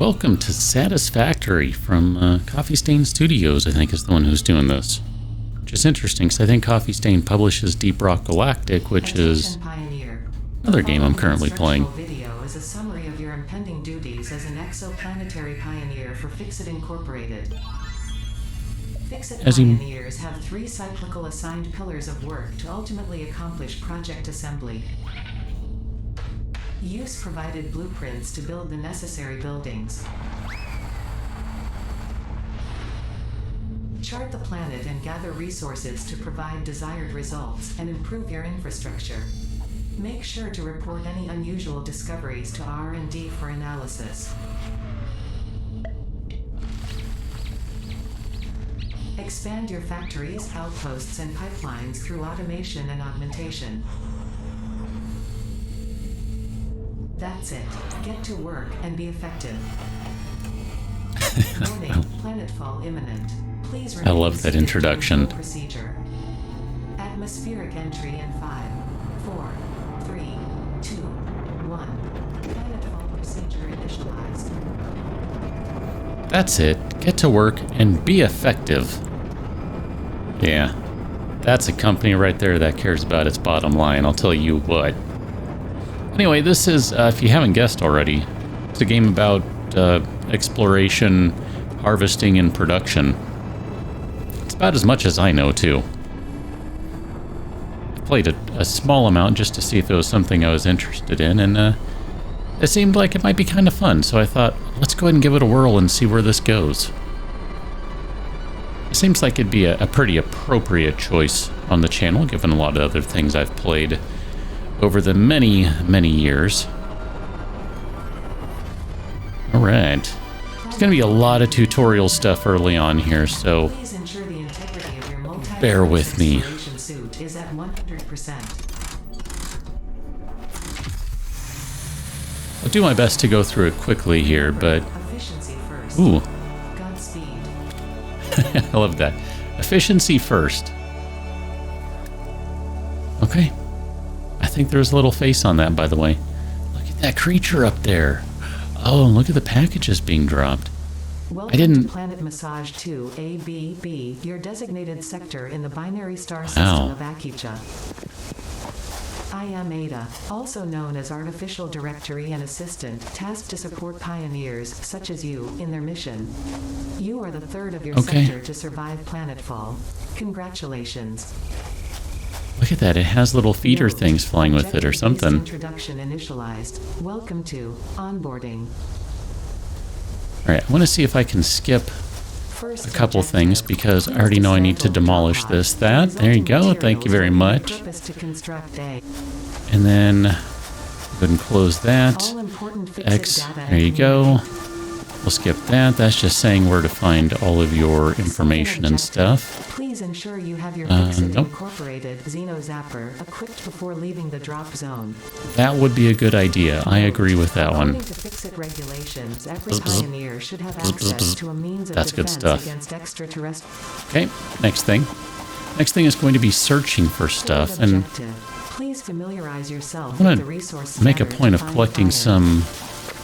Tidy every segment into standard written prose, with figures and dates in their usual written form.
Welcome to Satisfactory from Coffee Stain Studios, I think is the one who's doing this. Which is interesting, because I think Coffee Stain publishes Deep Rock Galactic, which is another game I'm currently playing. Video is a summary of your impending duties as an exoplanetary pioneer for Fixit Incorporated. Fixit pioneers have 3 cyclical assigned pillars of work to ultimately accomplish project assembly. Use provided blueprints to build the necessary buildings. Chart the planet and gather resources to provide desired results and improve your infrastructure. Make sure to report any unusual discoveries to R&D for analysis. Expand your factories, outposts, and pipelines through automation and augmentation. That's it. Get to work and be effective. Warning, planetfall imminent. Please I love that introduction. Procedure. Atmospheric entry in 5, 4, 3, 2, 1. Planetfall procedure initialized. That's it. Get to work and be effective. Yeah, that's a company right there that cares about its bottom line, I'll tell you what. Anyway, this is, if you haven't guessed already, it's a game about exploration, harvesting, and production. It's about as much as I know, too. I played a small amount just to see if it was something I was interested in, and it seemed like it might be kind of fun, so I thought, let's go ahead and give it a whirl and see where this goes. It seems like it'd be a pretty appropriate choice on the channel, given a lot of other things I've played over the many, many years. Alright. There's going to be a lot of tutorial stuff early on here, so bear with me. I'll do my best to go through it quickly here, but... Ooh. I love that. Efficiency first. Okay. I think there's a little face on that, by the way. Look at that creature up there. Oh, and look at the packages being dropped. Welcome to Planet Massage 2 ABB, your designated sector in the binary star system of Akicha. I am Ada, also known as Artificial Directory and Assistant, tasked to support pioneers, such as you, in their mission. You are the third of your sector to survive planetfall. Congratulations. Look at that, it has little feeder things flying with it or something. Introduction initialized. Welcome to onboarding. Alright, I want to see if I can skip a couple things because I already know I need to demolish this, that. There you go, thank you very much. And then, go ahead and close that. X, there you go. We'll skip that. That's just saying where to find all of your information and stuff. Please ensure you have your Fixit Incorporated Xeno Zapper equipped before leaving the drop zone. That would be a good idea. I agree with that one. According to Fixit regulations, every pioneer should have access to a means of defense against extraterrestrial. Okay, next thing. Next thing is going to be searching for stuff, and please familiarize yourself I'm with the resource make a point of collecting some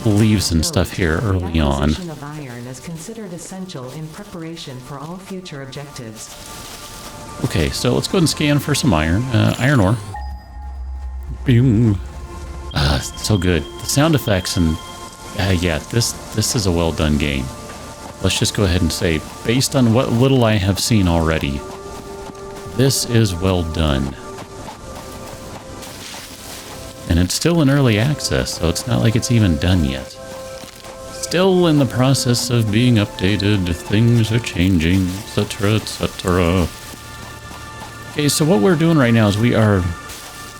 leaves and stuff here early on. The acquisition of iron is considered essential in preparation for all future objectives. Okay, so let's go ahead and scan for some iron. Iron ore. Boom. So good. The sound effects and... yeah, this is a well done game. Let's just go ahead and say, based on what little I have seen already, this is well done. And it's still in early access, so it's not like it's even done yet. Still in the process of being updated, things are changing, etc., etc. Okay, so what we're doing right now is we are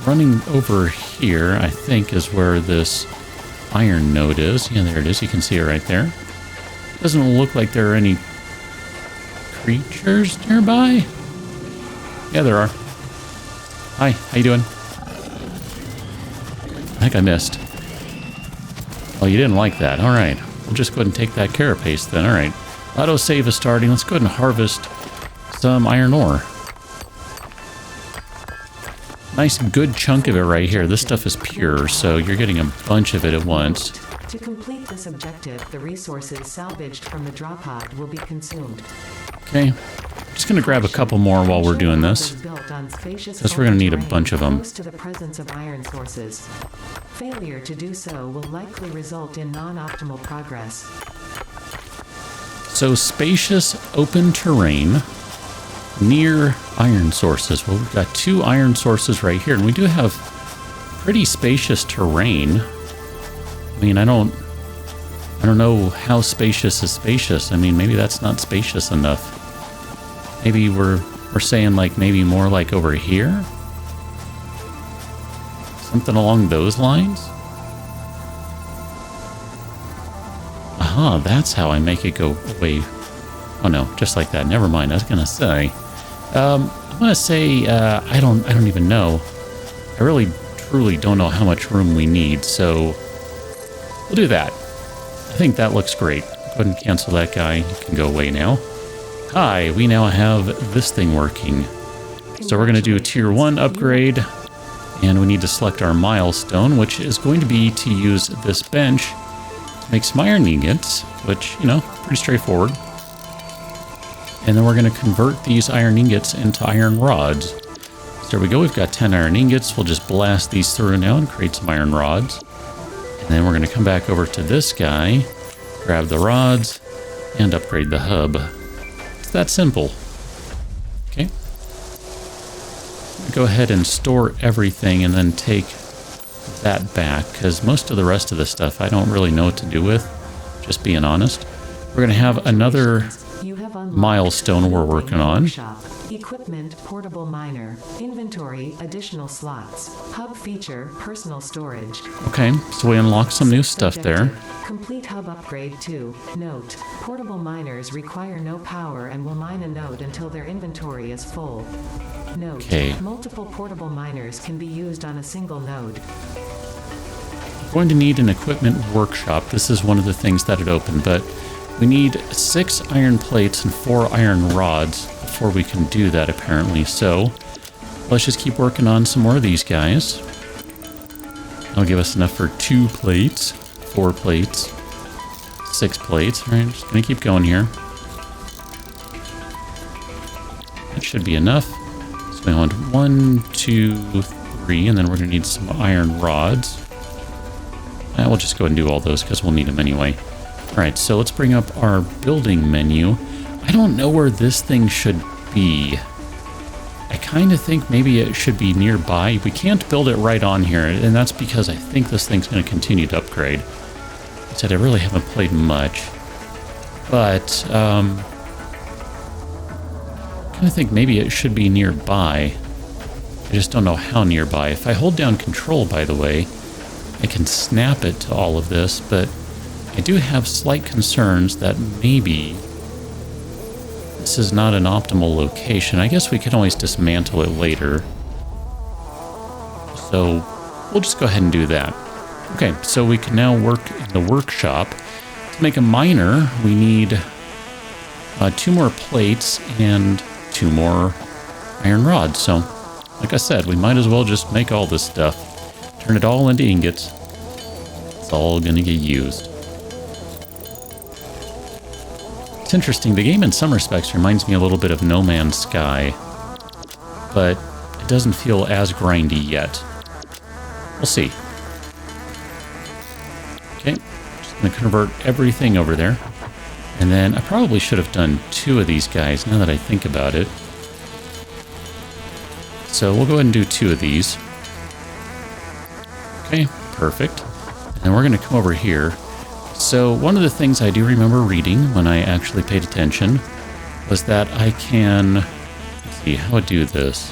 running over here, I think is where this iron node is. Yeah, there it is, you can see it right there. Doesn't look like there are any creatures nearby. Yeah, there are. Hi, how you doing? I think I missed. Oh, you didn't like that. Alright. We'll just go ahead and take that carapace then. Alright. Autosave is starting. Let's go ahead and harvest some iron ore. Nice good chunk of it right here. This stuff is pure, so you're getting a bunch of it at once. To complete this objective, the resources salvaged from the drop pod will be consumed. Okay. Just going to grab a couple more while we're doing this, because we're going to need a bunch of them. Close to the presence of iron sources. Failure to do so will likely result in non-optimal progress. So spacious open terrain near iron sources. Well, we've got 2 iron sources right here, and we do have pretty spacious terrain. I mean, I don't know how spacious is spacious. I mean, maybe that's not spacious enough. Maybe we're saying like maybe more like over here? Something along those lines? Aha, that's how I make it go away. Oh no, just like that. Never mind. I was gonna say. I'm gonna say I don't even know. I really truly don't know how much room we need, so we'll do that. I think that looks great. Go ahead and cancel that guy. You can go away now. Hi, we now have this thing working. So we're going to do a tier 1 upgrade, and we need to select our milestone, which is going to be to use this bench to make some iron ingots, which, you know, pretty straightforward. And then we're going to convert these iron ingots into iron rods. So there we go, we've got 10 iron ingots. We'll just blast these through now and create some iron rods. And then we're going to come back over to this guy, grab the rods, and upgrade the hub. It's that simple. Okay. Go ahead and store everything and then take that back, because most of the rest of the stuff I don't really know what to do with, just being honest. We're going to have another milestone we're working on. Equipment, portable miner. Inventory, additional slots. Hub feature, personal storage. Okay, so we unlock some new stuff there. Complete hub upgrade 2. Note, portable miners require no power and will mine a node until their inventory is full. Note, multiple portable miners can be used on a single node. We're going to need an equipment workshop. This is one of the things that it opened, but we need 6 iron plates and 4 iron rods before we can do that, apparently. So let's just keep working on some more of these guys. That'll give us enough for 2 plates, 4 plates, 6 plates. All right, I'm just going to keep going here. That should be enough. So we want 1, 2, 3, and then we're going to need some iron rods. We'll just go ahead and do all those because we'll need them anyway. Alright, so let's bring up our building menu. I don't know where this thing should be. I kind of think maybe it should be nearby. We can't build it right on here, and that's because I think this thing's going to continue to upgrade. I said I really haven't played much. But, I kind of think maybe it should be nearby. I just don't know how nearby. If I hold down control, by the way, I can snap it to all of this, but I do have slight concerns that maybe this is not an optimal location. I guess we could always dismantle it later. So we'll just go ahead and do that. Okay, so we can now work in the workshop. To make a miner, we need 2 more plates and 2 more iron rods. So, like I said, we might as well just make all this stuff. Turn it all into ingots. It's all gonna get used. It's interesting, the game in some respects reminds me a little bit of No Man's Sky, but it doesn't feel as grindy yet. We'll see. Okay, just gonna convert everything over there. And then I probably should have done 2 of these guys now that I think about it. So we'll go ahead and do 2 of these. Okay, perfect. And then we're going to come over here. So one of the things I do remember reading when I actually paid attention was that I can... Let's see, how I do this.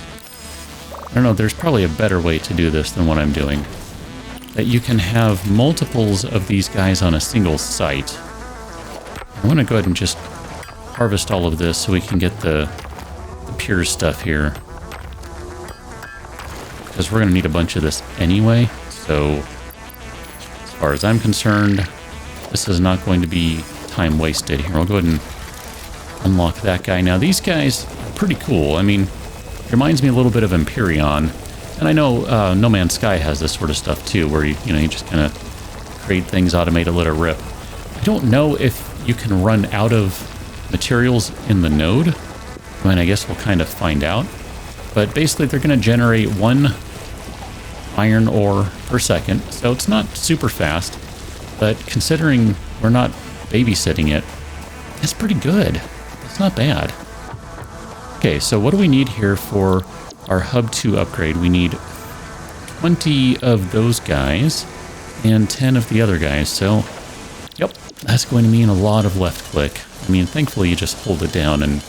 I don't know, there's probably a better way to do this than what I'm doing. That you can have multiples of these guys on a single site. I want to go ahead and just harvest all of this so we can get the pure stuff here. Because we're going to need a bunch of this anyway. So, as far as I'm concerned, this is not going to be time wasted. Here, I'll go ahead and unlock that guy. Now, these guys are pretty cool. I mean, it reminds me a little bit of Empyrean. And I know No Man's Sky has this sort of stuff too, where you just kind of upgrade things, automate it, let it rip. I don't know if you can run out of materials in the node. I mean, I guess we'll kind of find out. But basically, they're going to generate 1 iron ore per second, so it's not super fast. But considering we're not babysitting it, that's pretty good. It's not bad. Okay, so what do we need here for our Hub 2 upgrade? We need 20 of those guys and 10 of the other guys. So, yep, that's going to mean a lot of left click. I mean, thankfully you just hold it down and,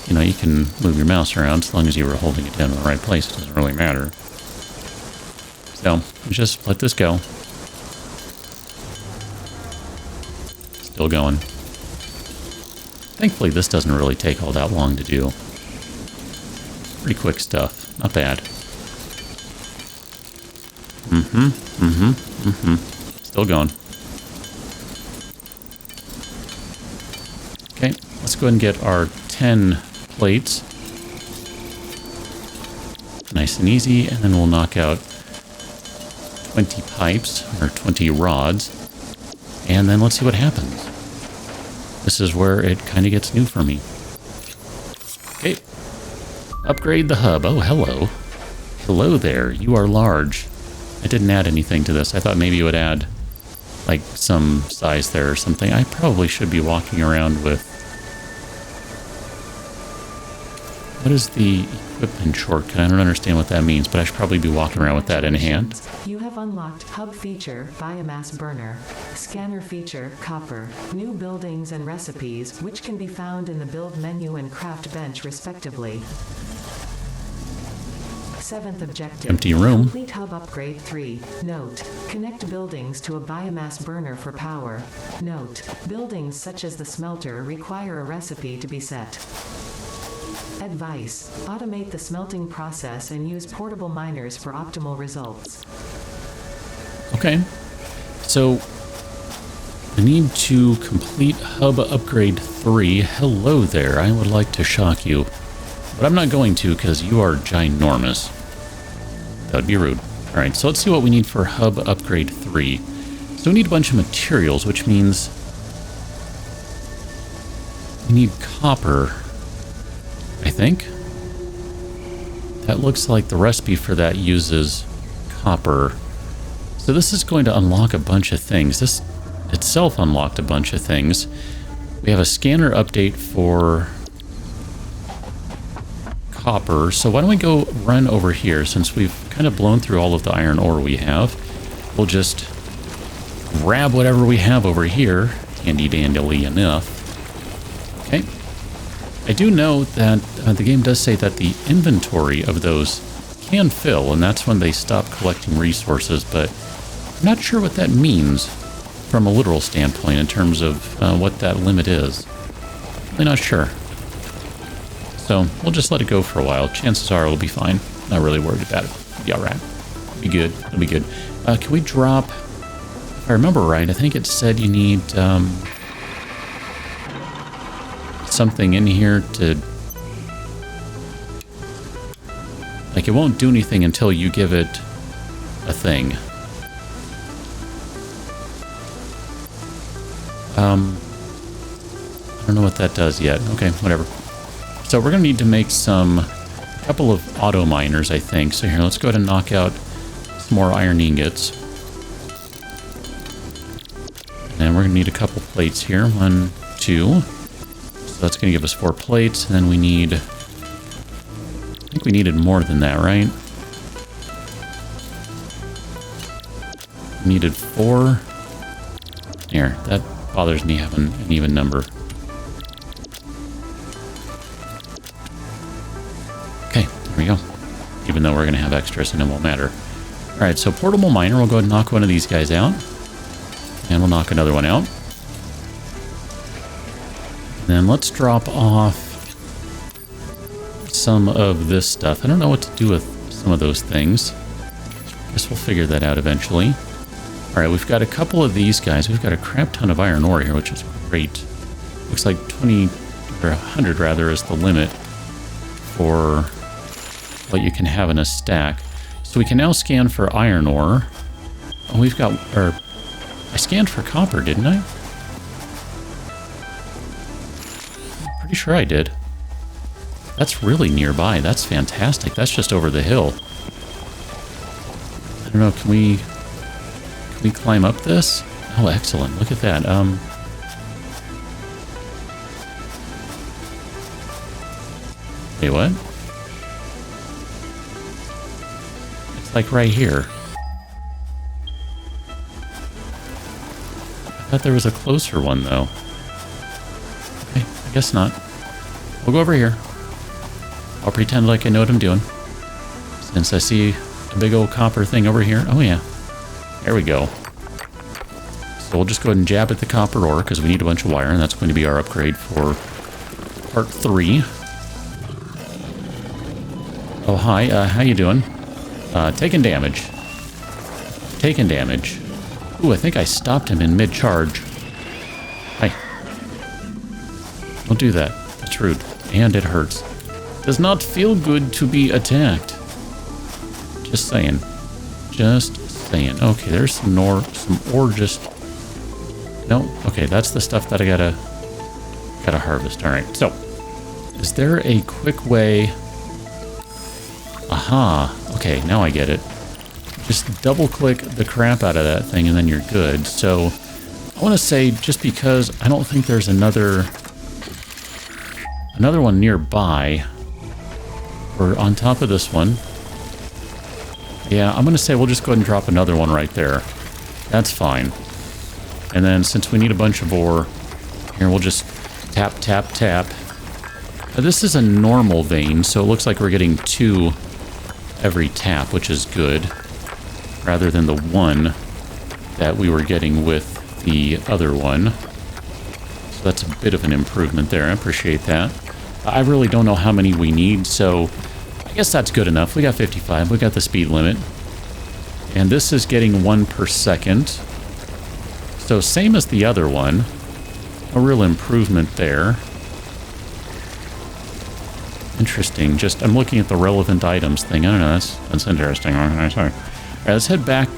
you know, you can move your mouse around as long as you were holding it down in the right place. It doesn't really matter. So, just let this go. Still going. Thankfully, this doesn't really take all that long to do. Pretty quick stuff. Not bad. Still going. Okay, let's go ahead and get our 10 plates. Nice and easy, and then we'll knock out 20 pipes, or 20 rods, and then let's see what happens. This is where it kind of gets new for me. Okay. Upgrade the hub. Oh, hello. Hello there. You are large. I didn't add anything to this. I thought maybe it would add, like, some size there or something. I probably should be walking around with... What is the equipment shortcut? I don't understand what that means, but I should probably be walking around with that in hand. You have unlocked Hub feature, Biomass burner, Scanner feature, Copper, New buildings and recipes, which can be found in the Build menu and Craft bench respectively. 7th objective. Empty room. Complete Hub upgrade 3. Note. Connect buildings to a biomass burner for power. Note. Buildings such as the smelter require a recipe to be set. Advice. Automate the smelting process and use portable miners for optimal results. Okay. So, I need to complete Hub Upgrade 3. Hello there. I would like to shock you. But I'm not going to because you are ginormous. That would be rude. Alright, so let's see what we need for Hub Upgrade 3. So we need a bunch of materials, which means we need copper, I think. That looks like the recipe for that uses copper. So this is going to unlock a bunch of things. This itself unlocked a bunch of things. We have a scanner update for copper. So why don't we go run over here, since we've kind of blown through all of the iron ore we have. We'll just grab whatever we have over here, handy dandily enough. Okay. I do know that the game does say that the inventory of those can fill, and that's when they stop collecting resources, but I'm not sure what that means from a literal standpoint in terms of what that limit is. Really not sure. So we'll just let it go for a while. Chances are it'll be fine. Not really worried about it. It'll be alright. Be good. It'll be good. Can we drop... If I remember right, I think it said you need something in here to... Like, it won't do anything until you give it a thing. I don't know what that does yet. Okay, whatever. So we're going to need to make a couple of auto miners, I think. So here, let's go ahead and knock out some more iron ingots. And we're going to need a couple plates here. 1, 2. So that's going to give us 4 plates. And then we need... I think we needed more than that, right? We needed 4. Here, that bothers me having an even number. Okay, there we go. Even though we're going to have extras and it won't matter. Alright, so portable miner, we'll go ahead and knock one of these guys out. And we'll knock another one out. Then let's drop off some of this stuff. I don't know what to do with some of those things. Guess we'll figure that out eventually. Alright, we've got a couple of these guys. We've got a crap ton of iron ore here, which is great. Looks like 20, or 100 rather, is the limit for what you can have in a stack. So we can now scan for iron ore. Oh, we've got, or I scanned for copper, didn't I? Pretty sure I did. That's really nearby. That's fantastic. That's just over the hill. I don't know, can we climb up this? Oh, excellent. Look at that. Wait, what? It's like right here. I thought there was a closer one, though. Okay, I guess not. We'll go over here. I'll pretend like I know what I'm doing. Since I see a big old copper thing over here. Oh, yeah. There we go. So we'll just go ahead and jab at the copper ore, because we need a bunch of wire, and that's going to be our upgrade for part 3. Oh, hi. How you doing? Taking damage. Taking damage. Ooh, I think I stopped him in mid-charge. Hi. Don't do that. That's rude. And it hurts. Does not feel good to be attacked. Just saying. Just saying. Okay, there's some ore just... No? Okay, that's the stuff that I gotta harvest. Alright, so. Is there a quick way... Aha. Okay, now I get it. Just double-click the crap out of that thing and then you're good. So, I want to say, just because I don't think there's another one nearby, or on top of this one. Yeah, I'm going to say we'll just go ahead and drop another one right there. That's fine. And then, since we need a bunch of ore, here we'll just tap, tap, tap. This is a normal vein, so it looks like we're getting 2 every tap, which is good, rather than the 1 that we were getting with the other one. So that's a bit of an improvement there. I appreciate that. I really don't know how many we need, so I guess that's good enough. We got 55. We got the speed limit. And this is getting 1 per second. So same as the other one. A real improvement there. Interesting. Just, I'm looking at the relevant items thing. I don't know, that's interesting. Alright, let's head back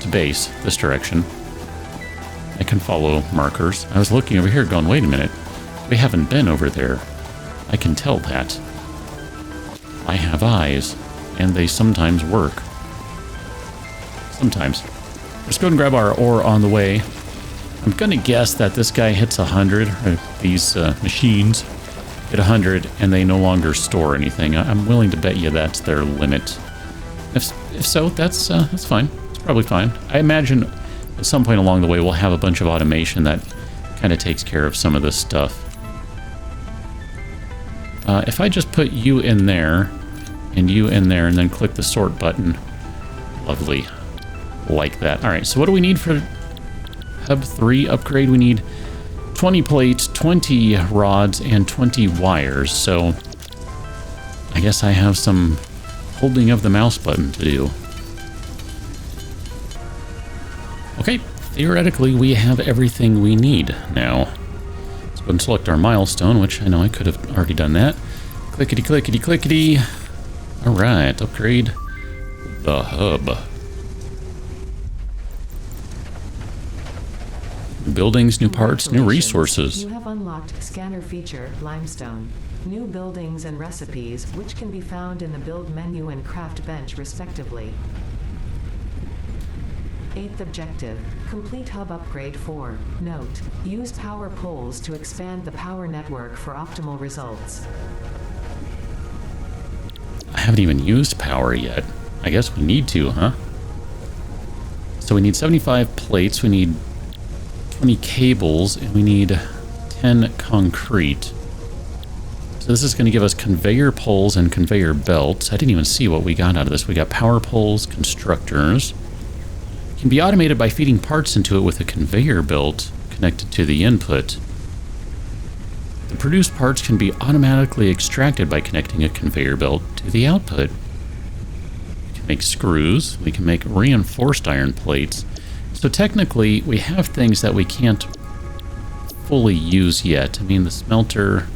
to base, this direction. I can follow markers. I was looking over here going, wait a minute. We haven't been over there. I can tell that. I have eyes, and they sometimes work. Sometimes. Let's go and grab our ore on the way. I'm gonna guess that this guy hits 100, or these machines hit 100, and they no longer store anything. I'm willing to bet you that's their limit. If so, that's fine. It's probably fine. I imagine at some point along the way we'll have a bunch of automation that kind of takes care of some of this stuff. If I just put you in there, and you in there, and then click the sort button. Lovely. Like that. Alright, so what do we need for Hub 3 upgrade? We need 20 plates, 20 rods, and 20 wires. So I guess I have some holding of the mouse button to do. Okay, theoretically we have everything we need now. Let's go and select our milestone, which I know I could have already done that. Clickety, clickety, clickety. Alright, upgrade the hub. Buildings, new parts, new resources. You have unlocked scanner feature, limestone. New buildings and recipes, which can be found in the build menu and craft bench respectively. 8th objective, complete hub upgrade 4. Note, use power poles to expand the power network for optimal results. I haven't even used power yet. I guess we need to, huh? So we need 75 plates, we need 20 cables, and we need 10 concrete. So this is going to give us conveyor poles and conveyor belts. I didn't even see what we got out of this. We got power poles, constructors. It can be automated by feeding parts into it with a conveyor belt connected to the input. The produced parts can be automatically extracted by connecting a conveyor belt to the output. We can make screws. We can make reinforced iron plates. So technically, we have things that we can't fully use yet. I mean, the smelter...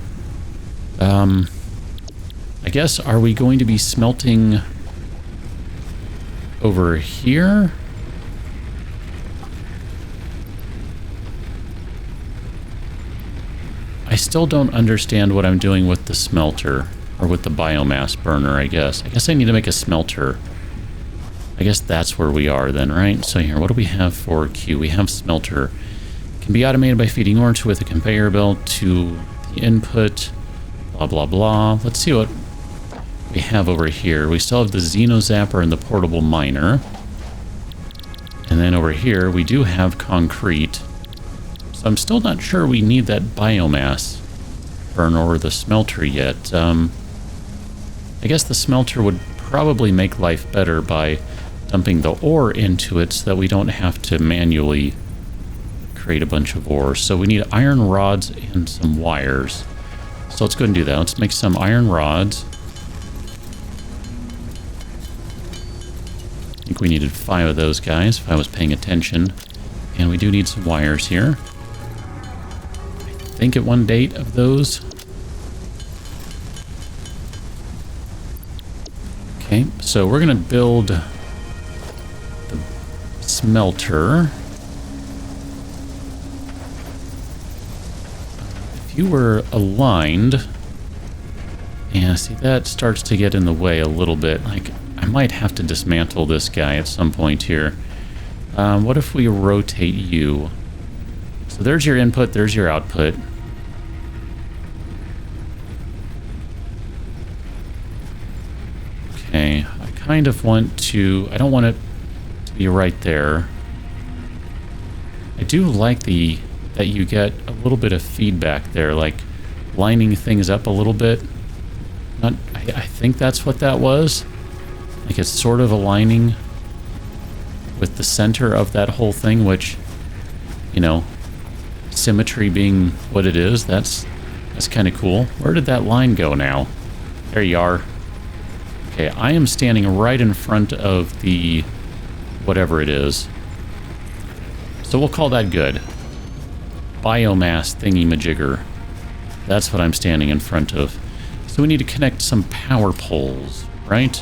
I guess, are we going to be smelting over here? still don't understand what I'm doing with the smelter. Or with the biomass burner, I guess. I guess I need to make a smelter. I guess that's where we are then, right? So here, what do we have for Q? We have smelter. Can be automated by feeding ore with a conveyor belt to the input. Blah, blah, blah. Let's see what we have over here. We still have the Xenozapper and the portable miner. And then over here, we do have concrete. So I'm still not sure we need that biomass burner or the smelter yet. I guess the smelter would probably make life better by dumping the ore into it so that we don't have to manually create a bunch of ore. So we need iron rods and some wires. So let's go ahead and do that. Let's make some iron rods. I think we needed 5 of those guys if I was paying attention. And we do need some wires here. I think at one date of those. Okay, so we're going to build the smelter. If you were aligned, yeah, see, that starts to get in the way a little bit. Like, I might have to dismantle this guy at some point here. What if we rotate you? So there's your input, there's your output. Okay, I kind of want to... I don't want it to be right there. I do like that you get a little bit of feedback there, like lining things up a little bit. I think that's what that was. Like it's sort of aligning with the center of that whole thing, which, you know, symmetry being what it is, that's kind of cool. Where did that line go now? There you are. Okay, I am standing right in front of the whatever it is. So we'll call that good. Biomass thingy-majigger. That's what I'm standing in front of. So we need to connect some power poles, right?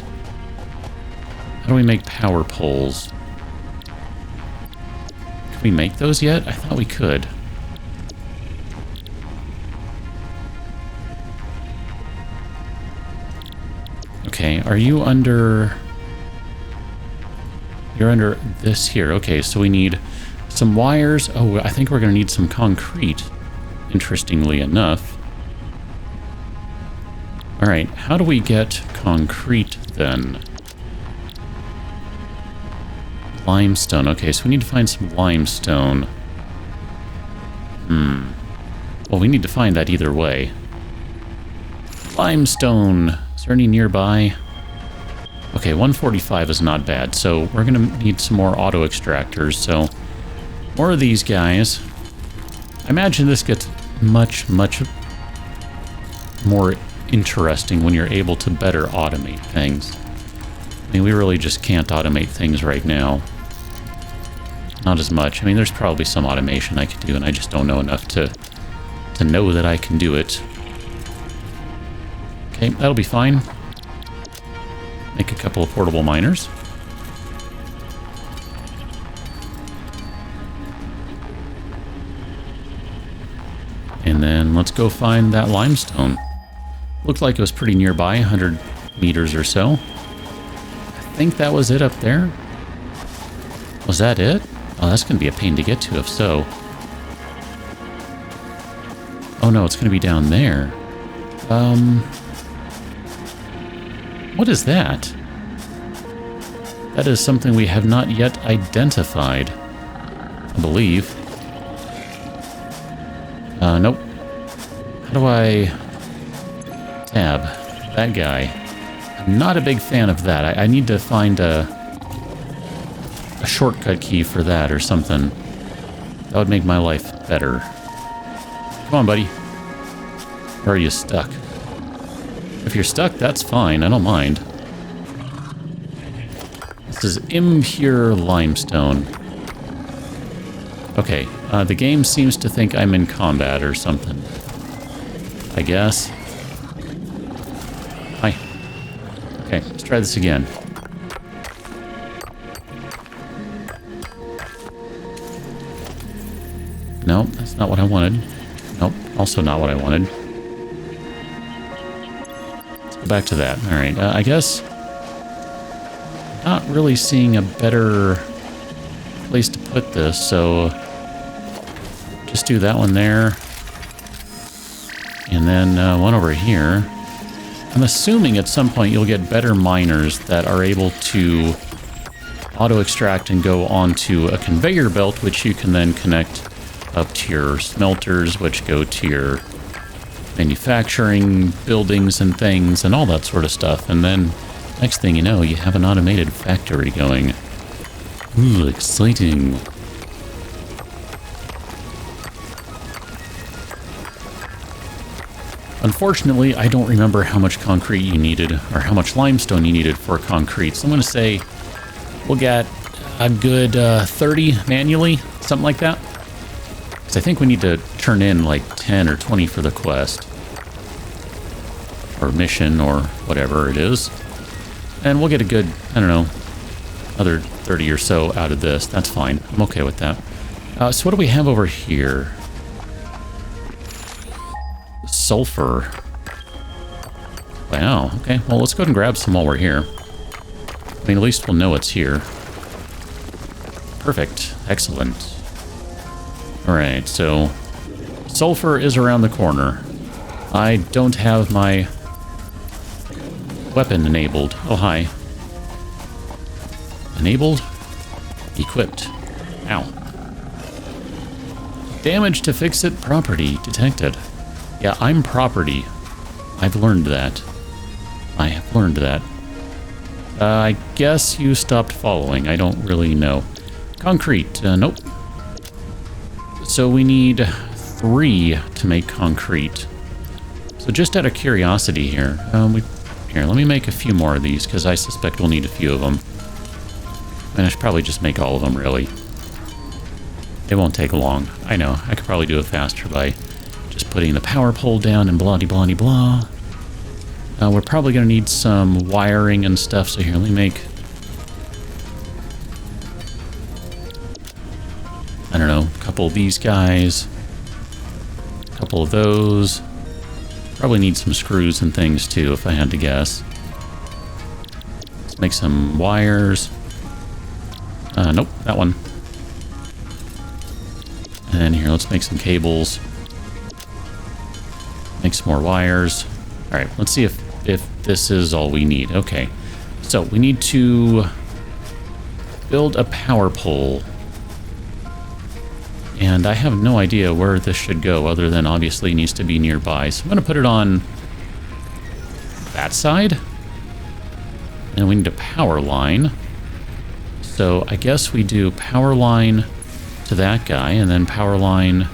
How do we make power poles? Can we make those yet? I thought we could. Okay, are you under... You're under this here. Okay, so we need some wires. Oh, I think we're going to need some concrete, interestingly enough. Alright, how do we get concrete then? Limestone. Okay, so we need to find some limestone. Well, we need to find that either way. Limestone. Is there any nearby? Okay, 145 is not bad. So we're going to need some more auto extractors. So more of these guys. I imagine this gets much, much more interesting when you're able to better automate things. I mean, we really just can't automate things right now. Not as much. I mean, there's probably some automation I could do, and I just don't know enough to know that I can do it. Okay, that'll be fine. Make a couple of portable miners. And then let's go find that limestone. Looked like it was pretty nearby, 100 meters or so. I think that was it up there. Was that it? Oh, that's going to be a pain to get to if so. Oh no, it's going to be down there. What is that? That is something we have not yet identified, I believe. Nope. How do I tab that guy? I'm not a big fan of that. I need to find a shortcut key for that or something. That would make my life better. Come on, buddy. Or are you stuck? If you're stuck, that's fine. I don't mind. This is impure limestone. Okay, the game seems to think I'm in combat or something. I guess. Hi. Okay, let's try this again. Nope, that's not what I wanted. Nope. Also not what I wanted. Let's go back to that. Alright, I guess... Not really seeing a better place to put this, so... Just do that one there. And then one over here. I'm assuming at some point you'll get better miners that are able to auto-extract and go onto a conveyor belt, which you can then connect up to your smelters, which go to your manufacturing buildings and things and all that sort of stuff. And then next thing you know, you have an automated factory going. Ooh, exciting. Unfortunately, I don't remember how much concrete you needed or how much limestone you needed for concrete. So I'm going to say we'll get a good 30 manually, something like that. Because I think we need to turn in like 10 or 20 for the quest. Or mission or whatever it is. And we'll get a good, I don't know, another 30 or so out of this. That's fine. I'm okay with that. So what do we have over here? Sulfur. Wow, okay. Well, let's go ahead and grab some while we're here. I mean, at least we'll know it's here. Perfect. Excellent. Alright, so... sulfur is around the corner. I don't have my weapon enabled. Oh, hi. Enabled? Equipped. Ow. Damage to fix-it property detected. Yeah, I'm property. I've learned that. I have learned that. I guess you stopped following. I don't really know. Concrete. Nope. So we need 3 to make concrete. So just out of curiosity here, here, let me make a few more of these, because I suspect we'll need a few of them. And I should probably just make all of them, really. It won't take long. I know, I could probably do it faster by just putting the power pole down and blah-de-blah-de-blah. We're probably going to need some wiring and stuff, so here, let me make... I don't know, a couple of these guys. A couple of those. Probably need some screws and things, too, if I had to guess. Let's make some wires. Nope, that one. And here, let's make some cables. Make some more wires. Alright, let's see if this is all we need. Okay. So, we need to build a power pole. And I have no idea where this should go, other than obviously it needs to be nearby. So I'm going to put it on that side. And we need a power line. So I guess we do power line to that guy, and then power line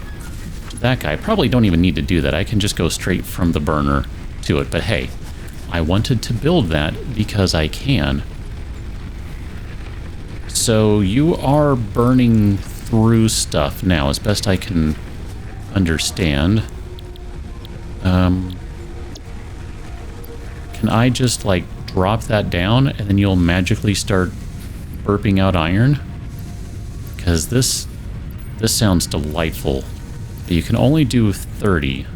to that guy. I probably don't even need to do that. I can just go straight from the burner to it. But hey, I wanted to build that because I can. So you are burning through stuff now, as best I can understand. Can I just, like, drop that down, and then you'll magically start burping out iron? Because this sounds delightful. But you can only do 30.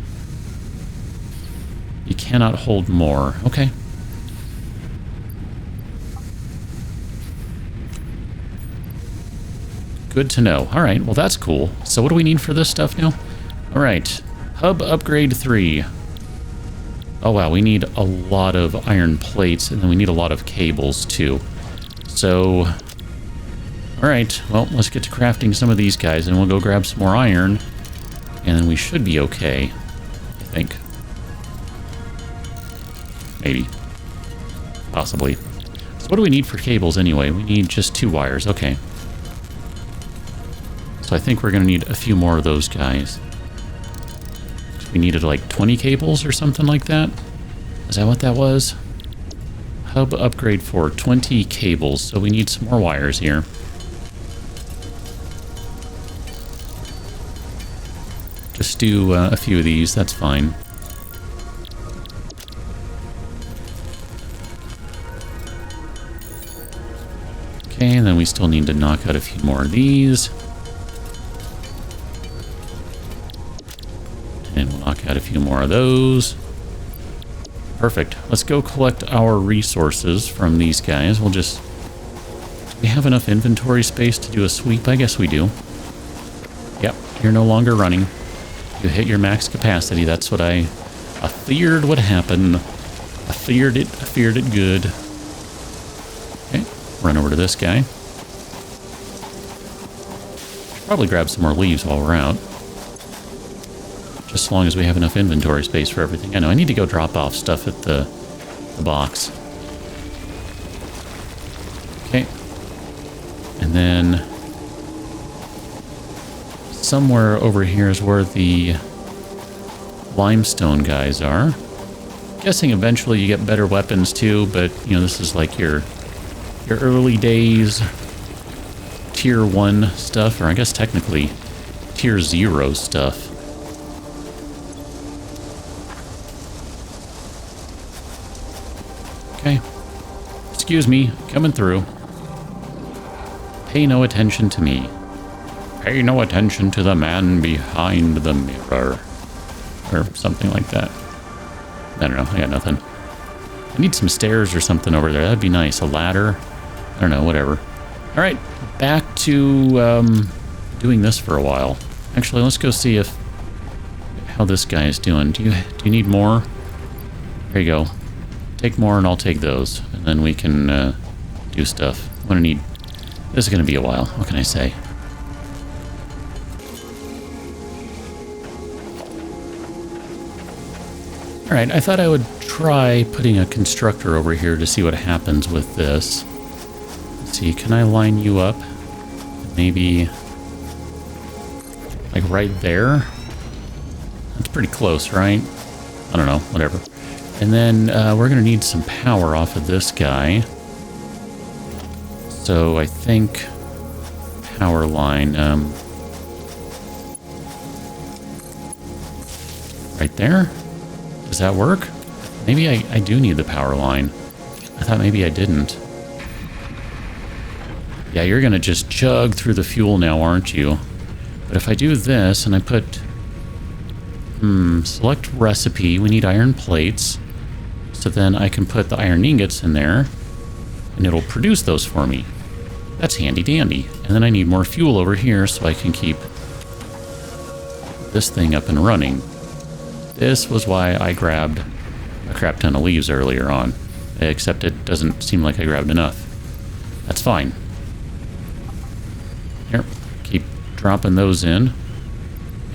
You cannot hold more. Okay. Good to know. Alright, well that's cool. So what do we need for this stuff now? Alright, hub upgrade 3. Oh wow, we need a lot of iron plates, and then we need a lot of cables too. So, alright, well, let's get to crafting some of these guys, and we'll go grab some more iron, and then we should be okay, I think. Maybe. Possibly. So what do we need for cables anyway? We need just 2 wires, okay. So I think we're going to need a few more of those guys. We needed like 20 cables or something like that. Is that what that was? Hub upgrade for 20 cables. So we need some more wires here. Just do a few of these. That's fine. Okay, and then we still need to knock out a few more of these. And we'll knock out a few more of those. Perfect. Let's go collect our resources from these guys. Do we have enough inventory space to do a sweep? I guess we do. Yep, you're no longer running. You hit your max capacity. That's what I feared would happen. I feared it good. Okay, run over to this guy. Should probably grab some more leaves while we're out. Just as long as we have enough inventory space for everything. I know, I need to go drop off stuff at the box. Okay. And then somewhere over here is where the limestone guys are. Guessing eventually you get better weapons too, but you know, this is like your early days tier 1 stuff, or I guess technically tier 0 stuff. Okay. Excuse me, coming through. Pay no attention to me. Pay no attention to the man behind the mirror. Or something like that. I don't know, I got nothing. I need some stairs or something over there. That'd be nice. A ladder. I don't know, whatever. Alright, back to doing this for a while. Actually, let's go see how this guy is doing. Do you need more? There you go. Take more and I'll take those. And then we can do stuff. I'm gonna need... This is gonna be a while. What can I say? Alright, I thought I would try putting a constructor over here to see what happens with this. Let's see, can I line you up? Maybe... like right there? That's pretty close, right? I don't know, whatever. And then we're going to need some power off of this guy. So I think power line right there. Does that work? Maybe I do need the power line. I thought maybe I didn't. Yeah, you're going to just chug through the fuel now, aren't you? But if I do this and I put... select recipe. We need iron plates. So then I can put the iron ingots in there, and it'll produce those for me. That's handy dandy. And then I need more fuel over here so I can keep this thing up and running. This was why I grabbed a crap ton of leaves earlier on. Except it doesn't seem like I grabbed enough. That's fine. Here, keep dropping those in.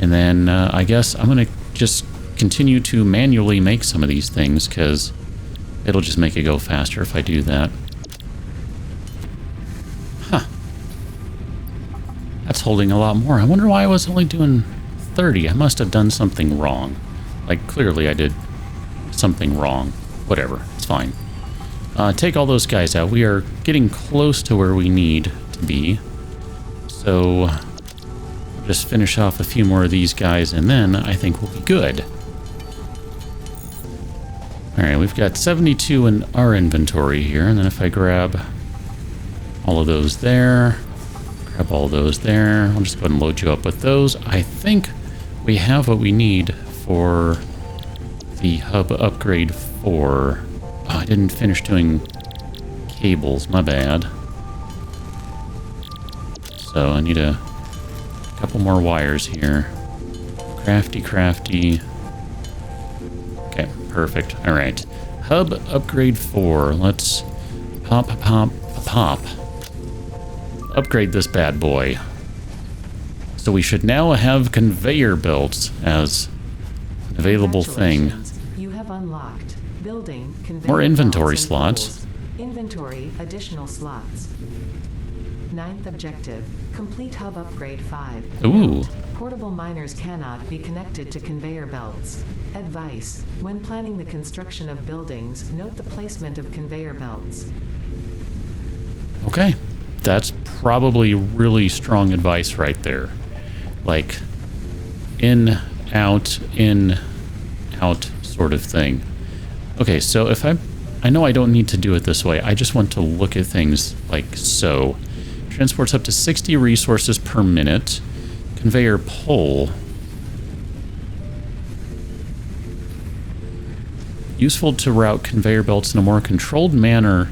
And then I guess I'm going to just continue to manually make some of these things, because it'll just make it go faster if I do that. Huh. That's holding a lot more. I wonder why I was only doing 30. I must have done something wrong. Like, clearly I did something wrong. Whatever. It's fine. Take all those guys out. We are getting close to where we need to be. So... just finish off a few more of these guys, and then I think we'll be good. Alright, we've got 72 in our inventory here, and then if I grab all of those there, grab all those there, I'll just go ahead and load you up with those. I think we have what we need for the hub upgrade 4. Oh, I didn't finish doing cables, my bad. So I need a couple more wires here. Crafty. Okay, perfect. All right. Hub upgrade 4. Let's pop. Upgrade this bad boy. So we should now have conveyor belts as an available thing. You have unlocked building conveyor More inventory belts and slots. poles. Inventory additional slots. 9th objective. Complete hub upgrade 5. Ooh. Portable miners cannot be connected to conveyor belts. Advice: when planning the construction of buildings, note the placement of conveyor belts. Okay. That's probably really strong advice right there. Like, in, out sort of thing. Okay, so if I know I don't need to do it this way. I just want to look at things like so. Transports up to 60 resources per minute. Conveyor pole. Useful to route conveyor belts in a more controlled manner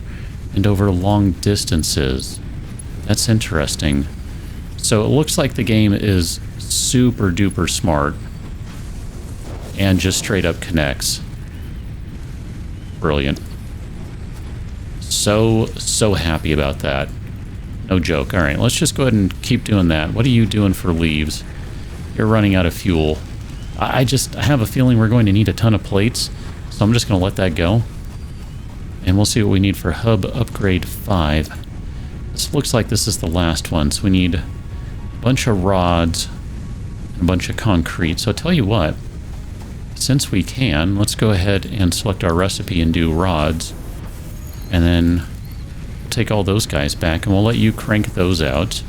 and over long distances. That's interesting. So it looks like the game is super duper smart and just straight up connects. Brilliant. So happy about that. No joke. All right, let's just go ahead and keep doing that. What are you doing for leaves? You're running out of fuel. I have a feeling we're going to need a ton of plates, so I'm just going to let that go. And we'll see what we need for hub upgrade 5. This looks like this is the last one, so we need a bunch of rods and a bunch of concrete. So I'll tell you what, since we can, let's go ahead and select our recipe and do rods. And then we'll take all those guys back, and we'll let you crank those out.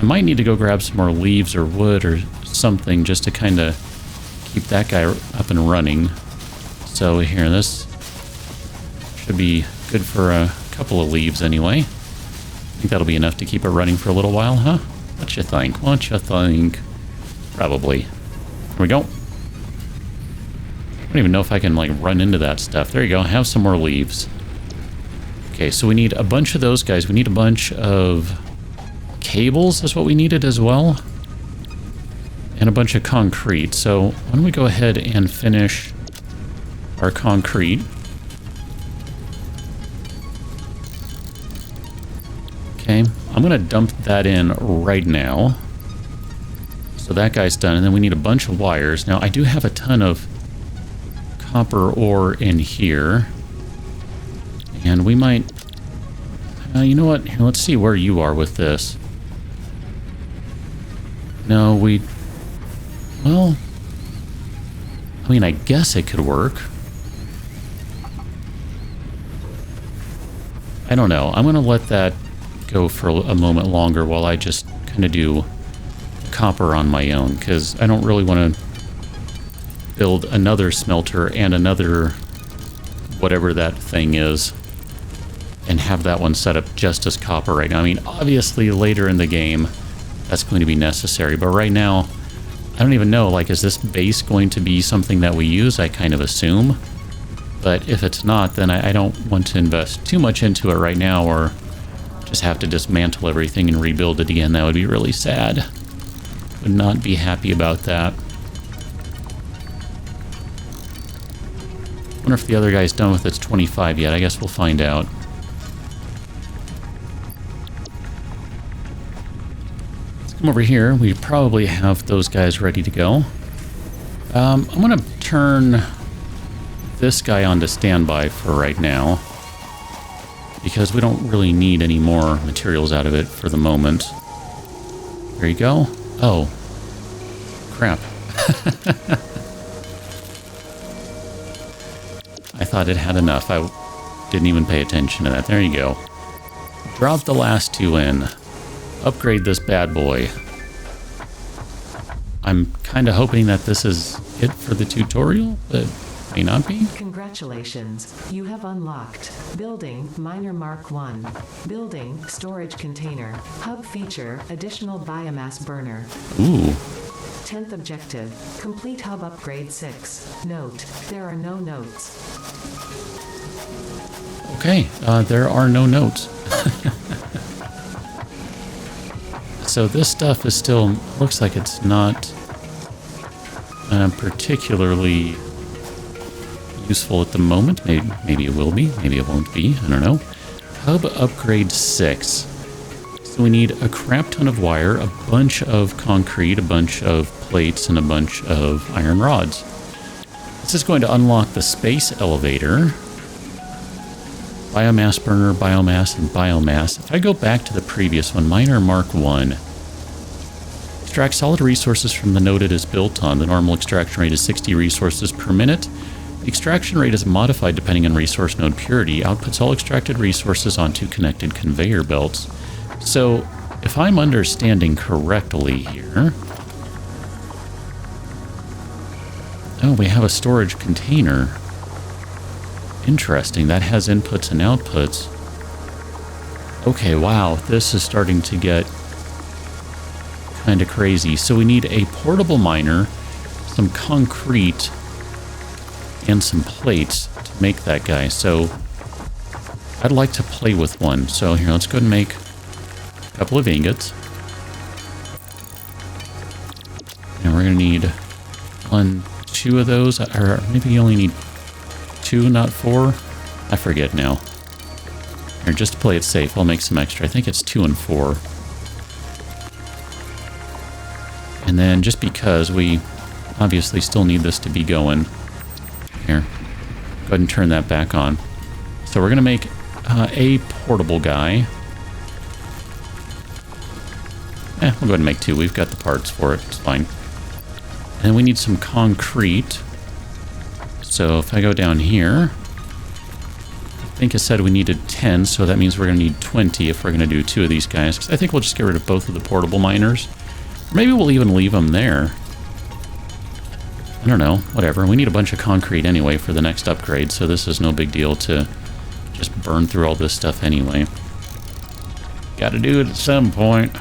I might need to go grab some more leaves or wood or something just to kind of keep that guy up and running. So here, this should be good for a couple of leaves anyway. I think that'll be enough to keep it running for a little while, huh? What you think? What you think? Probably. Here we go. I don't even know if I can, like, run into that stuff. There you go. Have some more leaves. Okay, so we need a bunch of those guys. We need a bunch of cables. That's what we needed as well. And a bunch of concrete. So why don't we go ahead and finish our concrete. Okay, I'm going to dump that in right now. So that guy's done. And then we need a bunch of wires. Now, I do have a ton of copper ore in here. And we might... you know what? Here, let's see where you are with this. No, we... Well... I mean, I guess it could work. I don't know. I'm going to let that go for a moment longer while I just kind of do copper on my own, because I don't really want to build another smelter and another whatever that thing is and have that one set up just as copper right now. I mean, obviously later in the game that's going to be necessary, but right now I don't even know, like, is this base going to be something that we use? I kind of assume, but if it's not, then I don't want to invest too much into it right now, or just have to dismantle everything and rebuild it again. That would be really sad. Would not be happy about that. Wonder if the other guy's done with its 25 yet. I guess we'll find out. Let's come over here. We probably have those guys ready to go. I'm going to turn this guy onto standby for right now, because we don't really need any more materials out of it for the moment. There you go. Oh, crap. I thought it had enough. I didn't even pay attention to that. There you go. Drop the last two in. Upgrade this bad boy. I'm kind of hoping that this is it for the tutorial, but may not be. Congratulations. You have unlocked Building Miner Mark 1. Building Storage Container. Hub feature Additional Biomass Burner. Ooh. 10th objective. Complete Hub Upgrade 6. Note, there are no notes. Okay, there are no notes. So this stuff is still, looks like it's not particularly useful at the moment. Maybe it will be, maybe it won't be, I don't know. Hub upgrade 6. So we need a crap ton of wire, a bunch of concrete, a bunch of plates, and a bunch of iron rods. This is going to unlock the space elevator. Biomass burner, biomass, and biomass. If I go back to the previous one, Miner Mark 1. Extract solid resources from the node it is built on. The normal extraction rate is 60 resources per minute. The extraction rate is modified depending on resource node purity. Outputs all extracted resources onto connected conveyor belts. So, if I'm understanding correctly here... Oh, we have a storage container. Interesting, that has inputs and outputs. Okay, wow, this is starting to get kind of crazy. So we need a portable miner, some concrete, and some plates to make that guy. So I'd like to play with one. So here, let's go ahead and make a couple of ingots. And we're going to need 2 of those, or maybe you only need 2, not 4. I forget now. Here, just to play it safe, I'll make some extra. I think it's 2 and 4. And then just because we obviously still need this to be going, here, go ahead and turn that back on. So we're going to make a portable guy. We'll go ahead and make 2. We've got the parts for it. It's fine. And then we need some concrete. So if I go down here, I think it said we needed 10, so that means we're going to need 20 if we're going to do 2 of these guys. 'Cause I think we'll just get rid of both of the portable miners. Or maybe we'll even leave them there. I don't know. Whatever. We need a bunch of concrete anyway for the next upgrade, so this is no big deal to just burn through all this stuff anyway. Gotta do it at some point.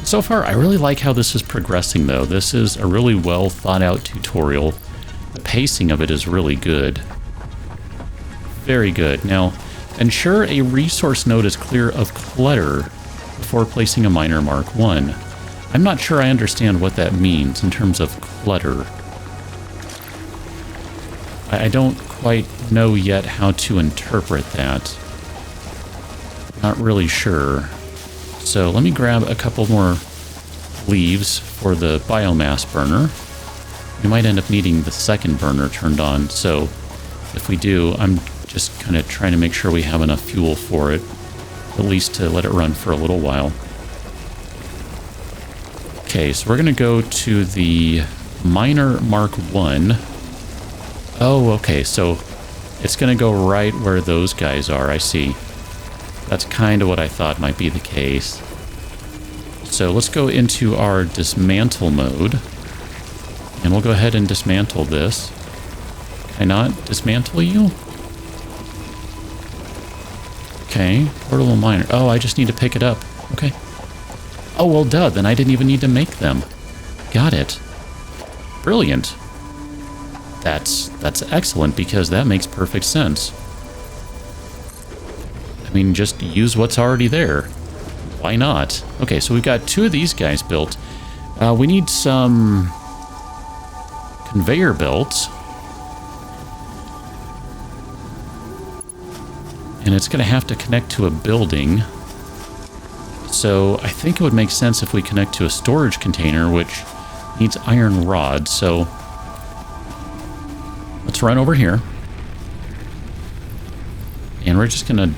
So far, I really like how this is progressing, though. This is a really well thought out tutorial. The pacing of it is really good. Very good. Now, ensure a resource node is clear of clutter before placing a miner mark 1. I'm not sure I understand what that means in terms of clutter. I don't quite know yet how to interpret that. Not really sure. So let me grab a couple more leaves for the biomass burner. We might end up needing the second burner turned on, so if we do, I'm just kind of trying to make sure we have enough fuel for it, at least to let it run for a little while. Okay, so we're going to go to the miner mark 1. Oh, okay, so it's going to go right where those guys are, I see. That's kind of what I thought might be the case. So let's go into our dismantle mode. And we'll go ahead and dismantle this. Can I not dismantle you? Okay, portable miner. Oh, I just need to pick it up. Okay. Oh, well, duh, then I didn't even need to make them. Got it. Brilliant. That's excellent, because that makes perfect sense. I mean, just use what's already there. Why not? Okay, so we've got 2 of these guys built. We need some conveyor belts. And it's going to have to connect to a building. So I think it would make sense if we connect to a storage container, which needs iron rods. So let's run over here. And we're just going to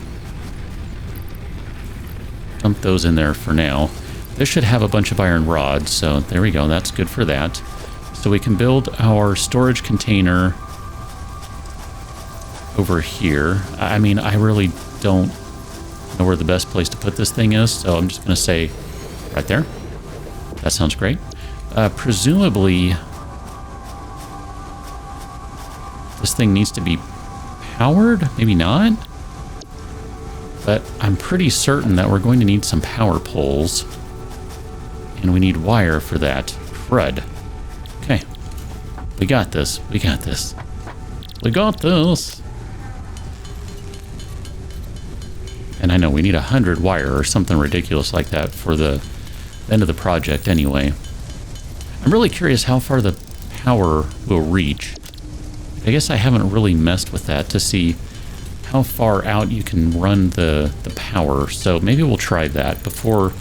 dump those in there for now. This should have a bunch of iron rods, so there we go. That's good for that. So we can build our storage container over here. I mean, I really don't know where the best place to put this thing is, so I'm just going to say right there. That sounds great. Presumably, this thing needs to be powered? Maybe not? But I'm pretty certain that we're going to need some power poles. And we need wire for that. Crud. Okay. We got this. We got this. We got this. And I know we need 100 wire or something ridiculous like that for the end of the project anyway. I'm really curious how far the power will reach. I guess I haven't really messed with that to see how far out you can run the power. So maybe we'll try that before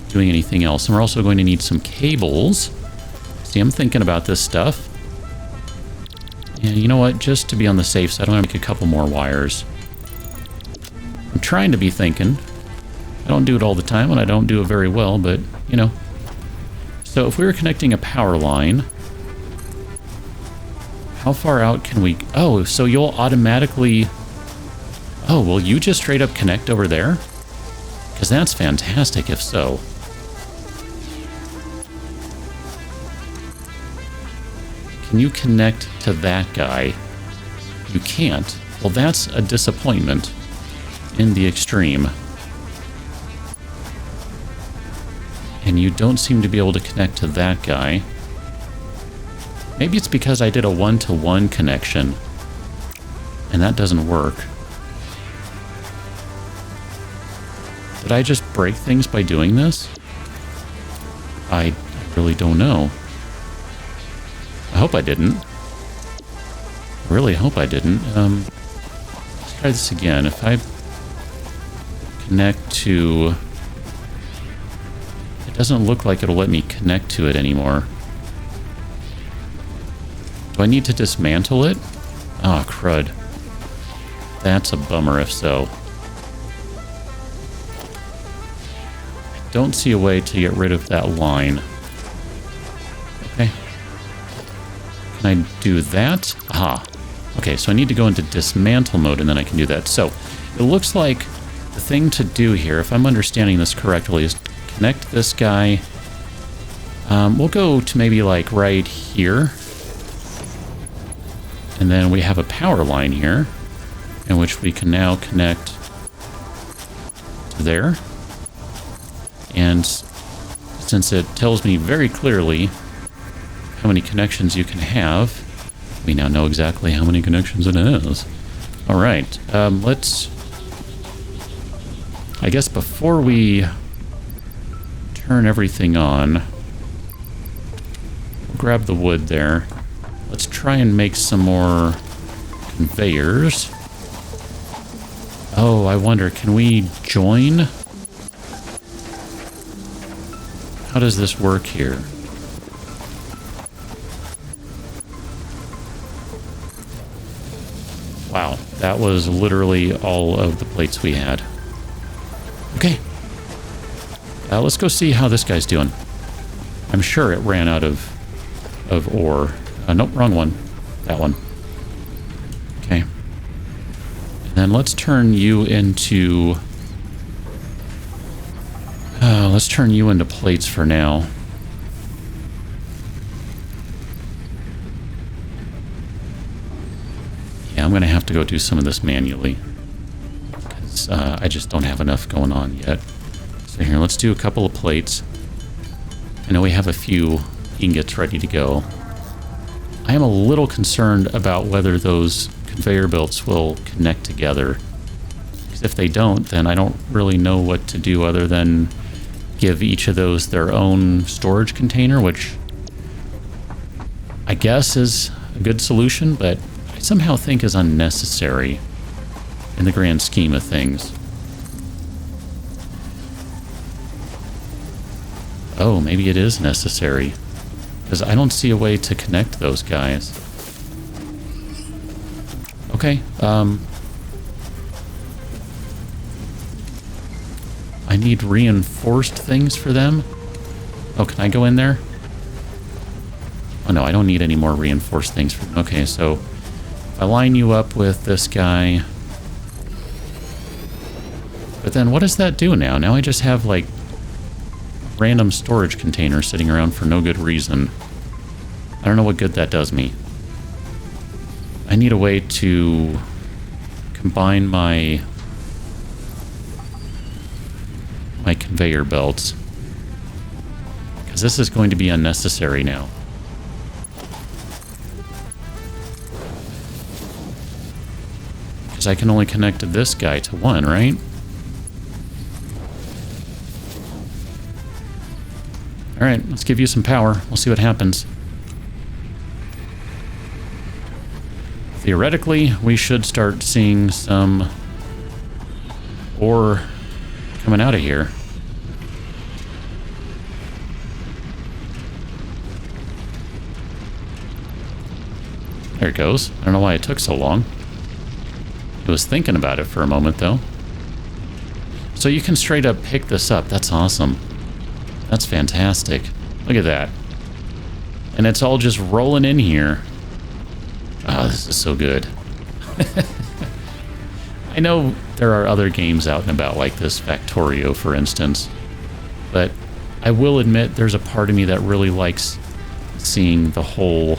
doing anything else. And we're also going to need some cables. See, I'm thinking about this stuff. And you know what? Just to be on the safe side, I'm going to make a couple more wires. I'm trying to be thinking. I don't do it all the time, and I don't do it very well, but, you know. So if we were connecting a power line, how far out can we... Oh, so you'll automatically... Oh, will you just straight up connect over there? Because that's fantastic if so. Can you connect to that guy? You can't. Well, that's a disappointment in the extreme. And you don't seem to be able to connect to that guy. Maybe it's because I did a one-to-one connection, and that doesn't work. Did I just break things by doing this? I really don't know. I hope I didn't. I really hope I didn't. Let's try this again. If I connect to... It doesn't look like it'll let me connect to it anymore. Do I need to dismantle it? Oh, crud. That's a bummer if so. I don't see a way to get rid of that line. Okay. Can I do that? Aha. Okay, so I need to go into dismantle mode and then I can do that. So, it looks like the thing to do here, if I'm understanding this correctly, is connect this guy. We'll go to maybe like right here. And then we have a power line here, in which we can now connect to there. And since it tells me very clearly how many connections you can have, we now know exactly how many connections it is. All right, let's... I guess before we turn everything on, we'll grab the wood there. Let's try and make some more conveyors. Oh, I wonder, can we join? How does this work here? Wow, that was literally all of the plates we had. Okay. Let's go see how this guy's doing. I'm sure it ran out of ore. Nope, wrong one. That one. Okay. And then let's turn you into... let's turn you into plates for now. Yeah, I'm going to have to go do some of this manually. Because I just don't have enough going on yet. So here, let's do a couple of plates. I know we have a few ingots ready to go. I am a little concerned about whether those conveyor belts will connect together. Because if they don't, then I don't really know what to do other than give each of those their own storage container, which I guess is a good solution, but I somehow think is unnecessary in the grand scheme of things. Oh, maybe it is necessary. Because I don't see a way to connect those guys. Okay, I need reinforced things for them. Oh, can I go in there? Oh no, I don't need any more reinforced things for them. Okay, so if I line you up with this guy... But then what does that do now? Now I just have, like, random storage containers sitting around for no good reason. I don't know what good that does me. I need a way to combine my conveyor belts. Because this is going to be unnecessary now. Because I can only connect this guy to one, right? Alright, let's give you some power. We'll see what happens. Theoretically, we should start seeing some ore coming out of here. There it goes. I don't know why it took so long. I was thinking about it for a moment, though. So you can straight up pick this up. That's awesome. That's fantastic. Look at that. And it's all just rolling in here. Oh, this is so good. I know there are other games out and about like this, Factorio, for instance. But I will admit there's a part of me that really likes seeing the whole...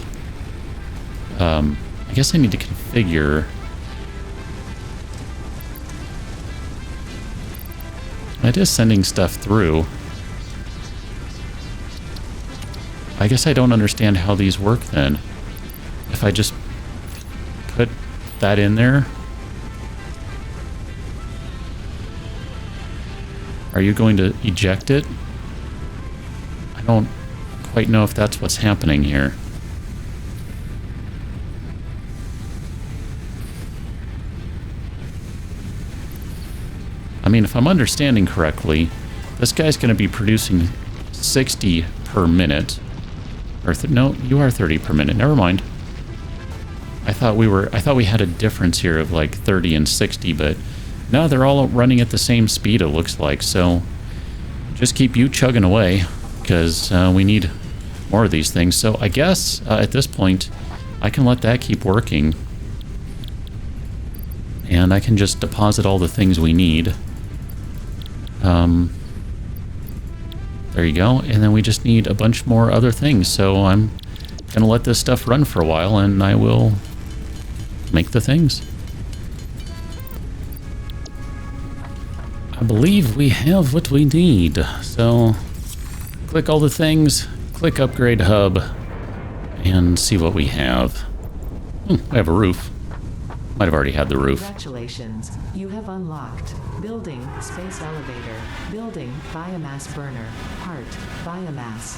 I guess I need to configure... It is sending stuff through. I guess I don't understand how these work then. If I just put that in there. Are you going to eject it? I don't quite know if that's what's happening here. I mean, if I'm understanding correctly, this guy's going to be producing 60 per minute. Or no, you are 30 per minute. Never mind. I thought we had a difference here of like 30 and 60, but no, they're all running at the same speed, it looks like. So just keep you chugging away, because we need more of these things. So I guess at this point, I can let that keep working. And I can just deposit all the things we need. There you go. And then we just need a bunch more other things. So I'm going to let this stuff run for a while, and I will make the things. I believe we have what we need. So click all the things, click upgrade hub, and see what we have. We have a roof. Might have already had the roof. Congratulations, you have unlocked building space elevator, building biomass burner, part biomass.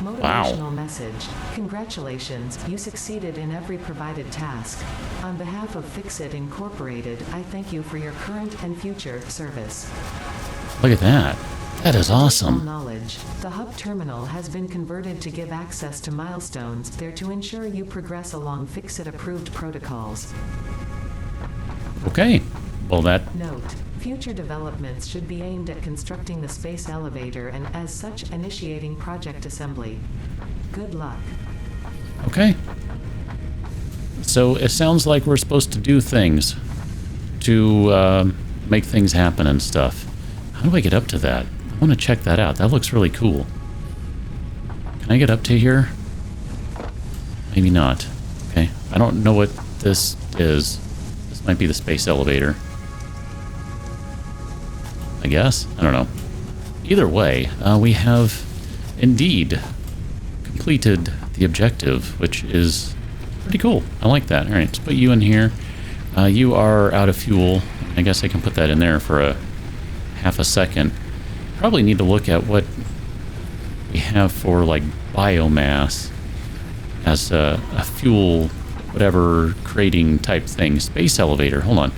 Motivational message. Congratulations, you succeeded in every provided task. On behalf of Fixit Incorporated, I thank you for your current and future service. Look at that. That is awesome. Knowledge. The hub terminal has been converted to give access to milestones there to ensure you progress along Fixit-approved protocols. Okay. Well, that... Note. Future developments should be aimed at constructing the space elevator and, as such, initiating project assembly. Good luck. Okay. So it sounds like we're supposed to do things to make things happen and stuff. How do I get up to that? I want to check that out. That looks really cool. Can I get up to here? Maybe not. Okay. I don't know what this is. This might be the space elevator. I guess? I don't know. Either way, we have indeed completed the objective, which is pretty cool. I like that. All right, let's put you in here. You are out of fuel. I guess I can put that in there for a half a second. Probably need to look at what we have for like biomass as a fuel, whatever, creating type thing. Space elevator. Hold on.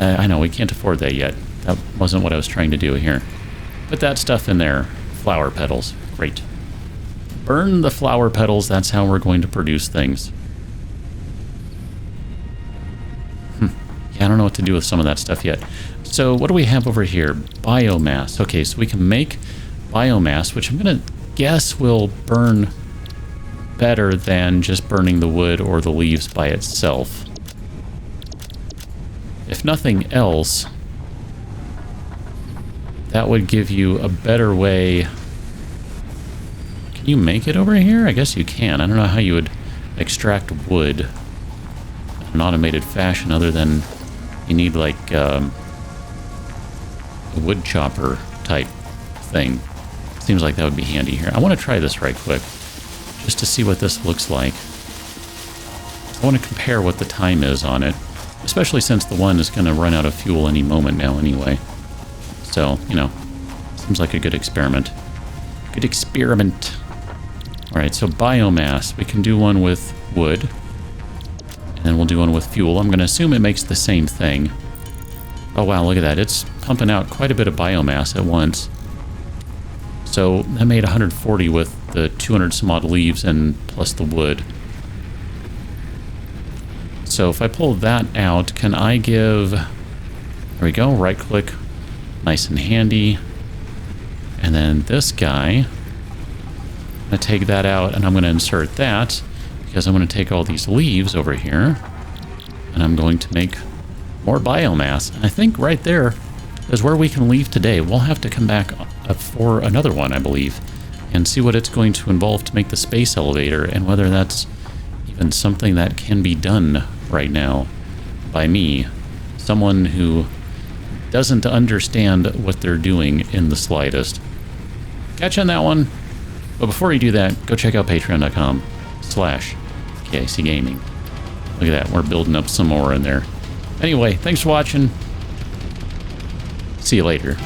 I know we can't afford that yet. That wasn't what I was trying to do here. Put that stuff in there. Flower petals. Great. Burn the flower petals. That's how we're going to produce things. Yeah, I don't know what to do with some of that stuff yet. So what do we have over here? Biomass. Okay, so we can make biomass, which I'm going to guess will burn better than just burning the wood or the leaves by itself. If nothing else, that would give you a better way. Can you make it over here? I guess you can. I don't know how you would extract wood in an automated fashion other than you need like a wood chopper type thing. Seems like that would be handy here. I want to try this right quick just to see what this looks like. I want to compare what the time is on it, especially since the one is going to run out of fuel any moment now anyway. So, you know, seems like a good experiment. Good experiment. Alright, so biomass. We can do one with wood. And then we'll do one with fuel. I'm going to assume it makes the same thing. Oh wow, look at that. It's pumping out quite a bit of biomass at once. So that made 140 with the 200 some odd leaves and plus the wood. So if I pull that out, can I give... There we go, right click. Nice and handy. And then this guy, I'm going to take that out and I'm going to insert that because I'm going to take all these leaves over here and I'm going to make more biomass. And I think right there is where we can leave today. We'll have to come back for another one, I believe, and see what it's going to involve to make the space elevator and whether that's even something that can be done right now by me, someone who doesn't understand what they're doing in the slightest. Catch on that one. But before you do that, go check out patreon.com/KIC Gaming. Look at that, we're building up some more in there. Anyway, thanks for watching. See you later.